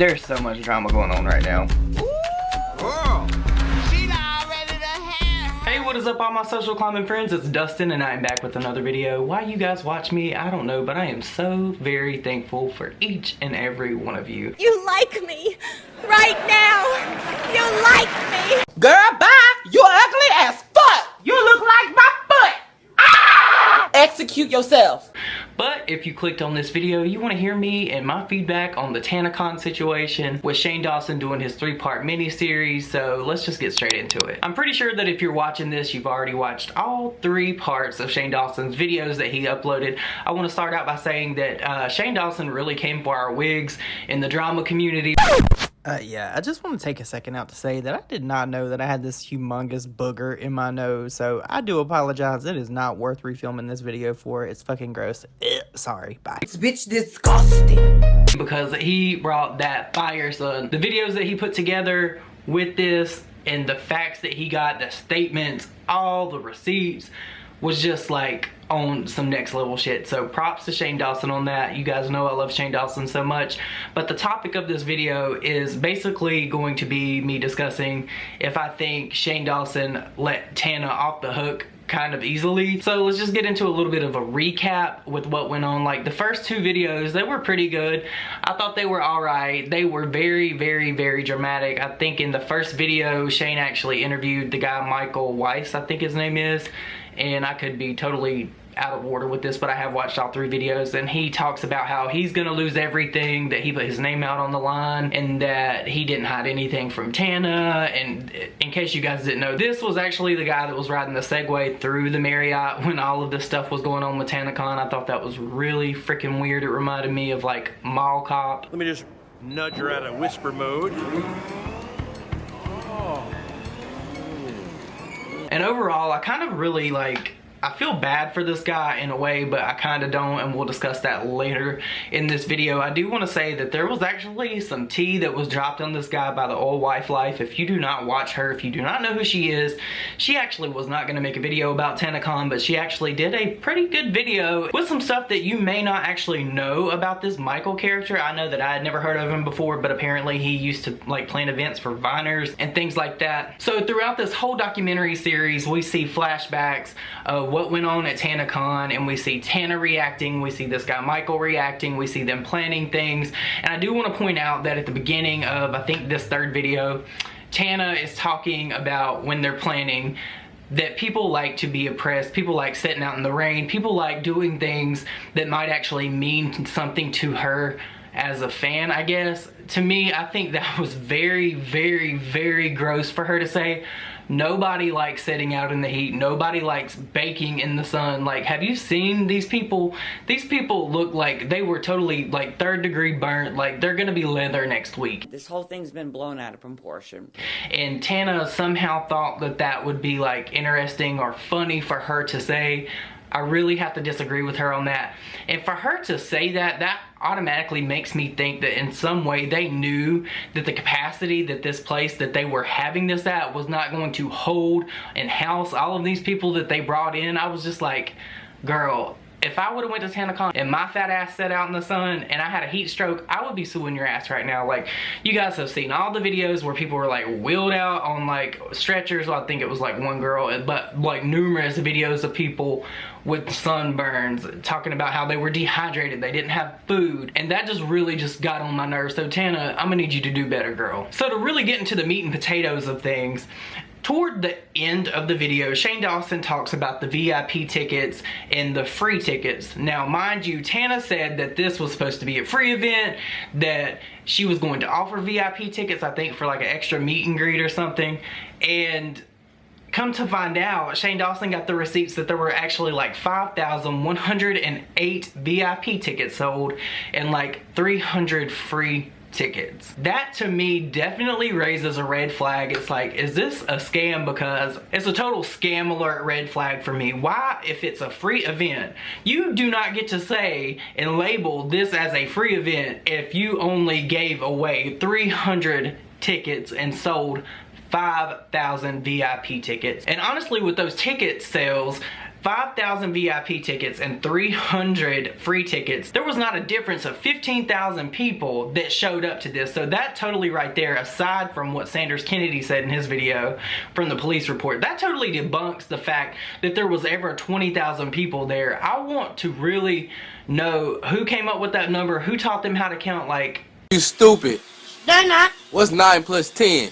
There's so much drama going on right now. Hey, what is up all my social climbing friends? It's Dustin and I am back with another video. Why you guys watch me, I don't know, but I am so very thankful for each and every one of you. You like me right now. You like me. Girl, bye. You ugly as fuck. You look like my foot. Ah! Execute yourself. But if you clicked on this video, you want to hear me and my feedback on the Tanacon situation with Shane Dawson doing his 3-part mini-series, so let's just get straight into it. I'm pretty sure that if you're watching this, you've already watched all 3 parts of Shane Dawson's videos that he uploaded. I want to start out by saying that Shane Dawson really came for our wigs in the drama community. Yeah, I just want to take a second out to say that I did not know that I had this humongous booger in my nose, so I do apologize. It is not worth refilming this video for. It's fucking gross. Sorry, bye. This bitch disgusting. Because he brought that fire, son. The videos that he put together with this and the facts that he got, the statements, all the receipts, was just like on some next level shit. So props to Shane Dawson on that. You guys know I love Shane Dawson so much. But the topic of this video is basically going to be me discussing if I think Shane Dawson let Tana off the hook kind of easily. So let's just get into a little bit of a recap with what went on. Like the first 2 videos, they were pretty good. I thought they were alright. They were very, very, very dramatic. I think in the first video, Shane actually interviewed the guy Michael Weiss, I think his name is. And I could be totally out of order with this, but I have watched all 3 videos, and he talks about how he's gonna lose everything, that he put his name out on the line, and that he didn't hide anything from Tana. And in case you guys didn't know, this was actually the guy that was riding the Segway through the Marriott when all of this stuff was going on with Tanacon. I thought that was really freaking weird. It reminded me of like Mall Cop. Let me just nudge her out of whisper mode. And overall, I kind of really like, I feel bad for this guy in a way, but I kind of don't, and we'll discuss that later in this video. I do want to say that there was actually some tea that was dropped on this guy by the old wife life. If you do not watch her, if you do not know who she is, she actually was not going to make a video about Tanacon, but she actually did a pretty good video with some stuff that you may not actually know about this Michael character. I know that I had never heard of him before, but apparently he used to like plan events for Viners and things like that. So throughout this whole documentary series, we see flashbacks of what went on at Tanacon, and we see Tana reacting, we see this guy Michael reacting, we see them planning things. And I do want to point out that at the beginning of, I think, this 3rd video, Tana is talking about when they're planning that people like to be oppressed, people like sitting out in the rain, people like doing things that might actually mean something to her as a fan, I guess. To me, I think that was very, very, very gross for her to say. Nobody likes sitting out in the heat. Nobody likes baking in the sun. Like, have you seen these people? These people look like they were totally like 3rd degree burnt. Like they're gonna be leather next week. This whole thing's been blown out of proportion. And Tana somehow thought that that would be like interesting or funny for her to say. I really have to disagree with her on that. And for her to say that, that automatically makes me think that in some way they knew that the capacity that this place that they were having this at was not going to hold and house all of these people that they brought in. I was just like, girl, if I would have went to Tanacon and my fat ass sat out in the sun and I had a heat stroke, I would be suing your ass right now. Like, you guys have seen all the videos where people were like wheeled out on like stretchers. Well, I think it was like one girl, but like numerous videos of people with sunburns talking about how they were dehydrated, they didn't have food, and that just really just got on my nerves. So Tana, I'm gonna need you to do better, girl. So to really get into the meat and potatoes of things, toward the end of the video, Shane Dawson talks about the VIP tickets and the free tickets. Now, mind you, Tana said that this was supposed to be a free event, that she was going to offer VIP tickets, I think for like an extra meet and greet or something. And come to find out, Shane Dawson got the receipts that there were actually like 5,108 VIP tickets sold and like 300 free tickets. That to me definitely raises a red flag. It's like, is this a scam? Because it's a total scam alert red flag for me. Why, if it's a free event, you do not get to say and label this as a free event if you only gave away 300 tickets and sold 5,000 VIP tickets. And honestly, with those ticket sales, 5,000 VIP tickets and 300 free tickets. There was not a difference of 15,000 people that showed up to this. So that totally right there, aside from what Sanders Kennedy said in his video from the police report, that totally debunks the fact that there was ever 20,000 people there. I want to really know who came up with that number, who taught them how to count. Like, you stupid. They're not. What's 9 plus 10?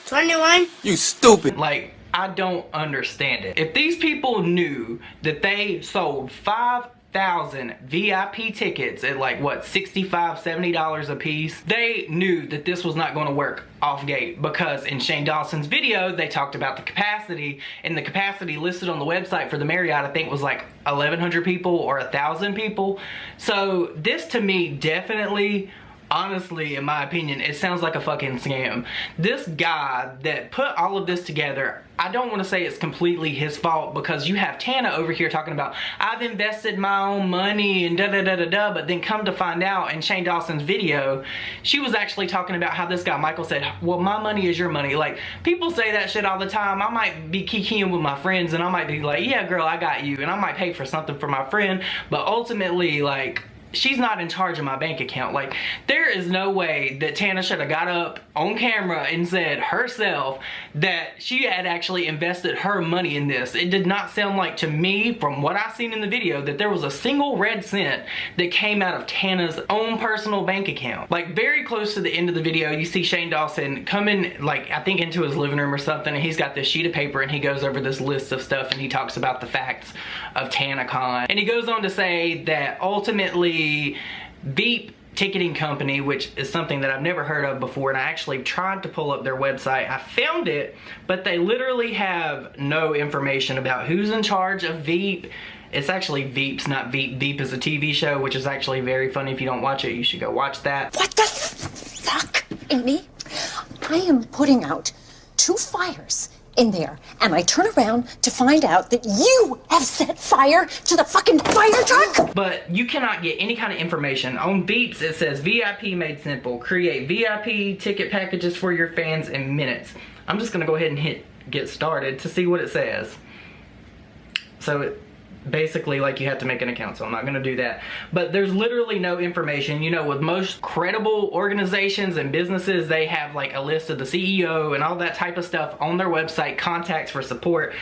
21. You stupid. Like, I don't understand it. If these people knew that they sold 5,000 VIP tickets at like what, $65, $70 a piece, they knew that this was not going to work off gate, because in Shane Dawson's video they talked about the capacity, and the capacity listed on the website for the Marriott I think was like 1,100 people or 1,000 people. So this to me definitely, honestly, in my opinion, it sounds like a fucking scam. This guy that put all of this together, I don't want to say it's completely his fault, because you have Tana over here talking about, I've invested my own money and da-da-da-da-da, but then come to find out in Shane Dawson's video, she was actually talking about how this guy Michael said, well, my money is your money. Like, people say that shit all the time. I might be kikiing with my friends and I might be like, yeah, girl, I got you, and I might pay for something for my friend, but ultimately, like, she's not in charge of my bank account. Like, there is no way that Tana should have got up on camera and said herself that she had actually invested her money in this. It did not sound like to me, from what I've seen in the video, that there was a single red cent that came out of Tana's own personal bank account. Like, very close to the end of the video, you see Shane Dawson coming, like, I think into his living room or something, and he's got this sheet of paper and he goes over this list of stuff and he talks about the facts of Tanacon. And he goes on to say that ultimately Veep ticketing company, which is something that I've never heard of before, and I actually tried to pull up their website. I found it, but they literally have no information about who's in charge of Veep. It's actually Veeps, not Veep. Veep is a TV show, which is actually very funny. If you don't watch it, you should go watch that. What the fuck, Amy? I am putting out 2 fires in there, and I turn around to find out that you have set fire to the fucking fire truck? But you cannot get any kind of information. On Veeps, it says VIP made simple. Create VIP ticket packages for your fans in minutes. I'm just gonna go ahead and hit get started to see what it says. So it basically, like, you have to make an account, so I'm not gonna do that. But there's literally no information. You know, with most credible organizations and businesses, they have like a list of the CEO and all that type of stuff on their website, contacts for support.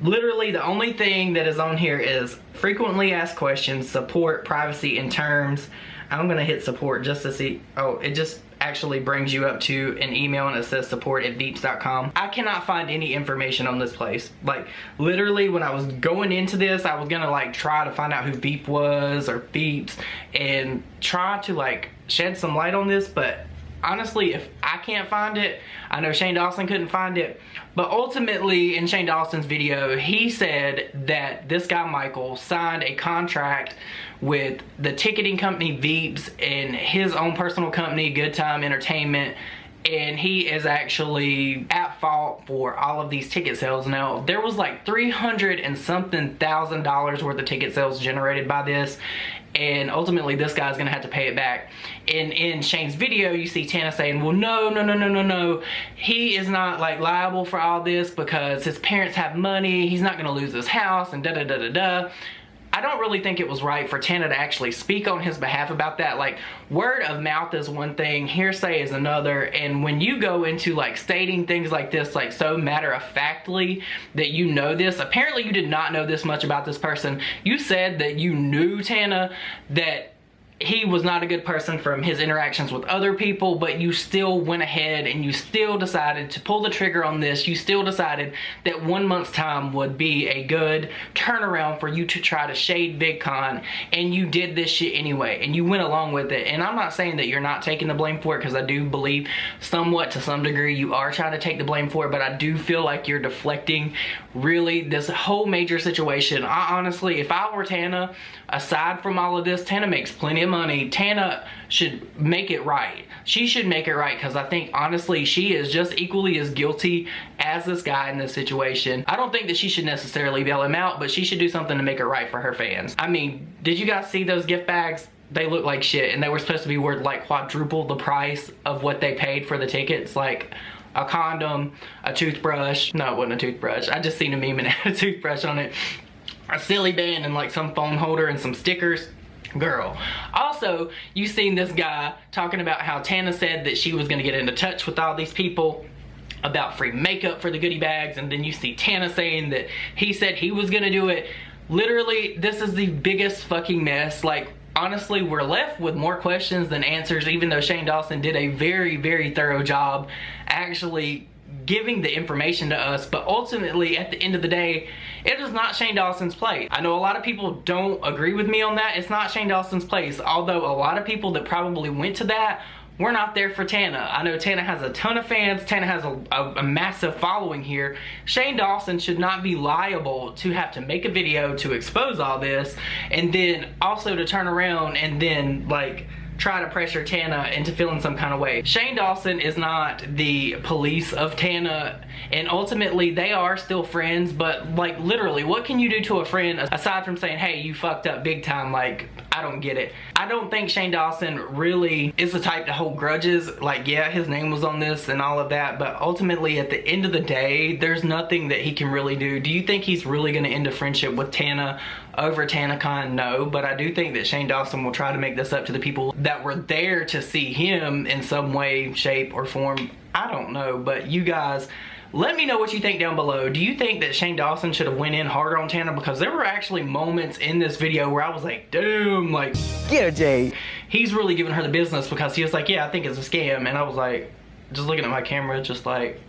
Literally the only thing that is on here is frequently asked questions, support, privacy, and terms. I'm gonna hit support just to see. Oh, it just actually brings you up to an email and it says support@veeps.com. I cannot find any information on this place. Like, literally when I was going into this, I was gonna like try to find out who Veep was or Veeps and try to like shed some light on this, but honestly, if I can't find it, I know Shane Dawson couldn't find it, but ultimately in Shane Dawson's video, he said that this guy Michael signed a contract with the ticketing company Veeps and his own personal company, Good Time Entertainment, and he is actually at fault for all of these ticket sales. Now, there was like $300 and something thousand worth of ticket sales generated by this, and ultimately this guy's gonna have to pay it back. And in Shane's video, you see Tana saying, well, no, he is not like liable for all this because his parents have money, he's not gonna lose his house, and da-da-da-da-da. I don't really think it was right for Tana to actually speak on his behalf about that. Like, word of mouth is one thing, hearsay is another, and when you go into like stating things like this, like so matter-of-factly that you know this, apparently you did not know this much about this person. You said that you knew Tana, that he was not a good person from his interactions with other people, but you still went ahead and you still decided to pull the trigger on this. You still decided that 1 month's time would be a good turnaround for you to try to shade VidCon, and you did this shit anyway, and you went along with it. And I'm not saying that you're not taking the blame for it, because I do believe somewhat to some degree you are trying to take the blame for it, but I do feel like you're deflecting really this whole major situation. I honestly, if I were Tana, aside from all of this, Tana makes plenty of money. Tana should make it right. She should make it right, because I think honestly she is just equally as guilty as this guy in this situation. I don't think that she should necessarily bail him out, but she should do something to make it right for her fans. I mean, did you guys see those gift bags? They look like shit, and they were supposed to be worth like quadruple the price of what they paid for the tickets. Like, a condom, a toothbrush. No, it wasn't a toothbrush. I just seen a meme and it had a toothbrush on it. A silly band and like some phone holder and some stickers. Girl. Also, you seen this guy talking about how Tana said that she was gonna get into touch with all these people about free makeup for the goodie bags, and then you see Tana saying that he said he was gonna do it. Literally, this is the biggest fucking mess. Like, honestly, we're left with more questions than answers, even though Shane Dawson did a very, very thorough job actually giving the information to us. But ultimately, at the end of the day, it is not Shane Dawson's place. I know a lot of people don't agree with me on that. It's not Shane Dawson's place, although a lot of people that probably went to that were not there for Tana. I know Tana has a ton of fans. Tana has a massive following here. Shane Dawson should not be liable to have to make a video to expose all this, and then also to turn around and then like try to pressure Tana into feeling some kind of way. Shane Dawson is not the police of Tana, and ultimately they are still friends, but like literally, what can you do to a friend aside from saying, hey, you fucked up big time? Like, I don't get it. I don't think Shane Dawson really is the type to hold grudges. Like, yeah, his name was on this and all of that, but ultimately at the end of the day, there's nothing that he can really do. Do you think he's really gonna end a friendship with Tana over Tanacon? No, but I do think that Shane Dawson will try to make this up to the people that were there to see him in some way, shape, or form. I don't know, but you guys, let me know what you think down below. Do you think that Shane Dawson should have went in harder on Tana? Because there were actually moments in this video where I was like, damn, like, Get her, Jay. he's really giving her the business, because he was like, yeah, I think it's a scam. And I was like, just looking at my camera, just like,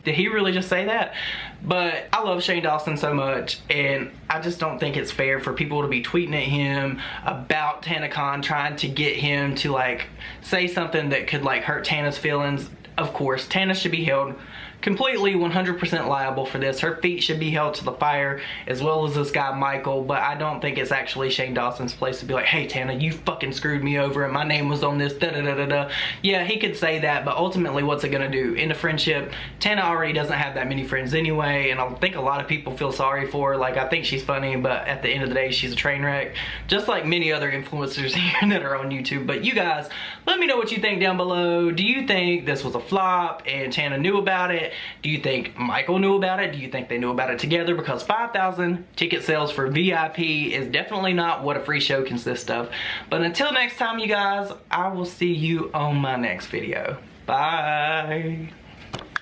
did he really just say that? But I love Shane Dawson so much, and I just don't think it's fair for people to be tweeting at him about Tanacon, trying to get him to like say something that could like hurt Tana's feelings. Of course, Tana should be held completely 100% liable for this. Her feet should be held to the fire, as well as this guy Michael, but I don't think it's actually Shane Dawson's place to be like, hey Tana, you fucking screwed me over and my name was on this, da da da da da. Yeah, he could say that, but ultimately what's it gonna do? End a friendship? Tana already doesn't have that many friends anyway, and I think a lot of people feel sorry for her. Like, I think she's funny, but at the end of the day, she's a train wreck, just like many other influencers here that are on YouTube. But you guys, let me know what you think down below. Do you think this was a flop and Tana knew about it? Do you think Michael knew about it? Do you think they knew about it together? Because 5,000 ticket sales for VIP is definitely not what a free show consists of. But until next time, you guys, I will see you on my next video. Bye.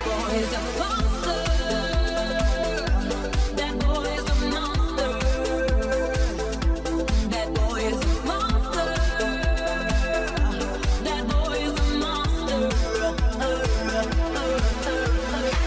Boys are monsters.